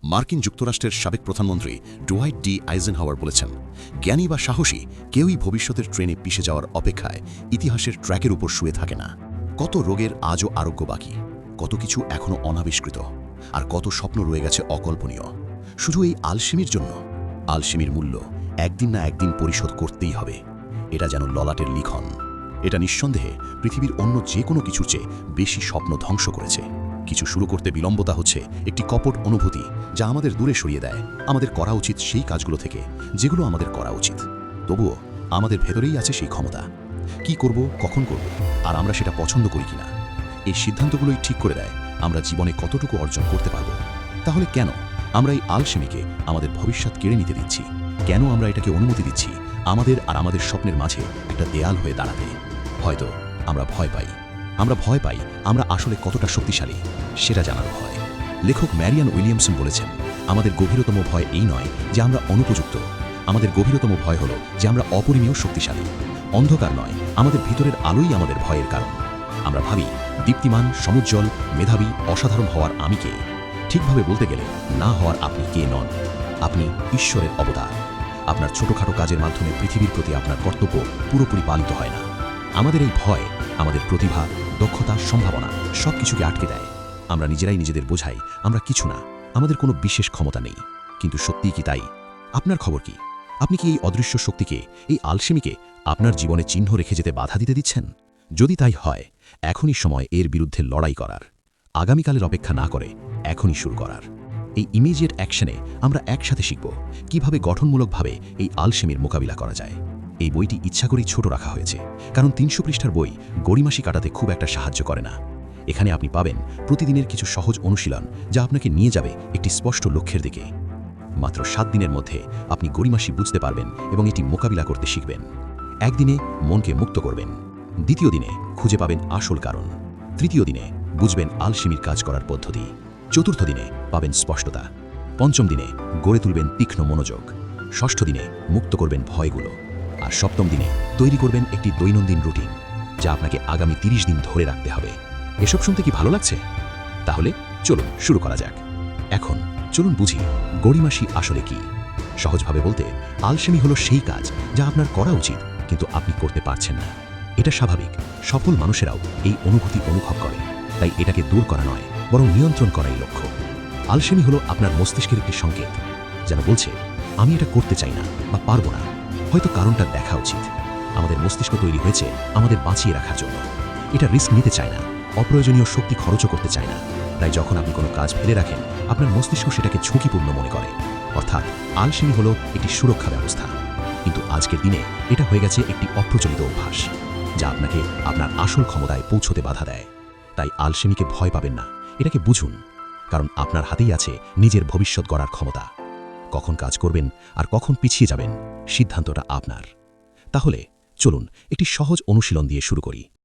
মার্কিন যুক্তরাষ্ট্রের সাবেক প্রধানমন্ত্রী ডুয়াইট ডি আইজেনহাওয়ার বলেছেন, জ্ঞানী বা সাহসী কেউই ভবিষ্যতের ট্রেনে পিষে যাওয়ার অপেক্ষায় ইতিহাসের ট্র্যাকের উপর শুয়ে থাকে না। কত রোগের আজও আরোগ্য বাকি, কত কিছু এখনও অনাবিষ্কৃত, আর কত স্বপ্ন রয়ে গেছে অকল্পনীয়, শুধু এই আলসেমির জন্য। আলসেমির মূল্য একদিন না একদিন পরিশোধ করতেই হবে। এটা যেন ললাটের লিখন। এটা নিঃসন্দেহে পৃথিবীর অন্য যে কোনো কিছুর চেয়ে বেশি স্বপ্ন ধ্বংস করেছে। কিছু শুরু করতে বিলম্বতা হচ্ছে একটি কপট অনুভূতি, যা আমাদের দূরে সরিয়ে দেয় আমাদের করা উচিত সেই কাজগুলো থেকে যেগুলো আমাদের করা উচিত। তবুও আমাদের ভেতরেই আছে সেই ক্ষমতা, কি করব, কখন করব, আর আমরা সেটা পছন্দ করি কিনা। এই সিদ্ধান্তগুলোই ঠিক করে দেয় আমরা জীবনে কতটুকু অর্জন করতে পারব। তাহলে কেন আমরা এই আলসেমিকে আমাদের ভবিষ্যৎ কেড়ে নিতে দিচ্ছি? কেন আমরা এটাকে অনুমতি দিচ্ছি আমাদের আর আমাদের স্বপ্নের মাঝে একটা দেয়াল হয়ে দাঁড়াতে? হয়তো আমরা ভয় পাই আমরা আসলে কতটা শক্তিশালী সেটা জানার ভয়। লেখক ম্যারিয়ান উইলিয়ামসন বলেছেন, আমাদের গভীরতম ভয় এই নয় যে আমরা অনুপযুক্ত, আমাদের গভীরতম ভয় হলো যে আমরা অপরিমেয় শক্তিশালী। অন্ধকার নয়, আমাদের ভিতরের আলোই আমাদের ভয়ের কারণ। আমরা ভাবি দীপ্তিমান, সমুজ্জ্বল, মেধাবী, অসাধারণ হওয়ার আমি কে? ঠিকভাবে বলতে গেলে না হওয়ার আপনি কে নন, আপনি ঈশ্বরের অবতার। আপনার ছোটখাটো কাজের মাধ্যমে পৃথিবীর প্রতি আপনার কর্তব্য পুরোপুরি পালিত হয় না। আমাদের এই ভয় আমাদের প্রতিভা, দক্ষতা, সম্ভাবনা সব কিছুকে আটকে দেয়। আমরা নিজেরাই নিজেদের বোঝাই আমরা কিছু না, আমাদের কোনো বিশেষ ক্ষমতা নেই। কিন্তু সত্যিই কি তাই? আপনার খবর কি? আপনি কি এই অদৃশ্য শক্তিকে, এই আলসেমিকে আপনার জীবনে চিহ্ন রেখে যেতে বাধা দিতে দিচ্ছেন? যদি তাই হয়, এখনই সময় এর বিরুদ্ধে লড়াই করার। আগামীকালের অপেক্ষা না করে এখনই শুরু করার। এই ইমিডিয়েট অ্যাকশনে আমরা একসাথে শিখব কিভাবে গঠনমূলকভাবে এই আলসেমির মোকাবিলা করা যায়। এই বইটি ইচ্ছা করেই ছোট রাখা হয়েছে, কারণ ৩০০ পৃষ্ঠার বই গড়িমাসি কাটাতে খুব একটা সাহায্য করে না। এখানে আপনি পাবেন প্রতিদিনের কিছু সহজ অনুশীলন, যা আপনাকে নিয়ে যাবে একটি স্পষ্ট লক্ষ্যের দিকে। মাত্র ৭ দিনের মধ্যে আপনি গড়িমাসি বুঝতে পারবেন এবং এটি মোকাবিলা করতে শিখবেন। একদিনে মনকে মুক্ত করবেন, দ্বিতীয় দিনে খুঁজে পাবেন আসল কারণ, তৃতীয় দিনে বুঝবেন আলসেমির কাজ করার পদ্ধতি, চতুর্থ দিনে পাবেন স্পষ্টতা, পঞ্চম দিনে গড়ে তুলবেন তীক্ষ্ণ মনোযোগ, ষষ্ঠ দিনে মুক্ত করবেন ভয়গুলো, আর সপ্তম দিনে তৈরি করবেন একটি দৈনন্দিন রুটিন, যা আপনাকে আগামী ৩০ দিন ধরে রাখতে হবে। এসব শুনতে কি ভালো লাগছে? তাহলে চলুন শুরু করা যাক। এখন চলুন বুঝি গড়িমাসি আসলে কি। সহজভাবে বলতে, আলসেমি হলো সেই কাজ যা আপনার করা উচিত কিন্তু আপনি করতে পারছেন না। এটা স্বাভাবিক, সফল মানুষেরাও এই অনুভূতি অনুভব করে। তাই এটাকে দূর করা নয়, বরং নিয়ন্ত্রণ করাই লক্ষ্য। আলসেমি হলো আপনার মস্তিষ্কের একটি সংকেত, যেন বলছে আমি এটা করতে চাই না বা পারবো না, হয়তো কারণটা দেখা উচিত। আমাদের মস্তিষ্ক তৈরি হয়েছে আমাদের বাঁচিয়ে রাখার জন্য। এটা রিস্ক নিতে চায় না, অপ্রয়োজনীয় শক্তি খরচও করতে চায় না। তাই যখন আপনি কোনো কাজ ফেলে রাখেন, আপনার মস্তিষ্ক সেটাকে ঝুঁকিপূর্ণ মনে করে। অর্থাৎ আলসেমি হলো একটি সুরক্ষা ব্যবস্থা। কিন্তু আজকের দিনে এটা হয়ে গেছে একটি অপ্রচলিত অভ্যাস, যা আপনাকে আপনার আসল ক্ষমতায় পৌঁছতে বাধা দেয়। তাই আলসেমিকে ভয় পাবেন না, এটাকে বুঝুন, কারণ আপনার হাতেই আছে নিজের ভবিষ্যৎ গড়ার ক্ষমতা। কখন কাজ করবেন আর কখন পিছিয়ে যাবেন, সিদ্ধান্তটা আপনার। তাহলে চলুন একটি সহজ অনুশীলন দিয়ে শুরু করি।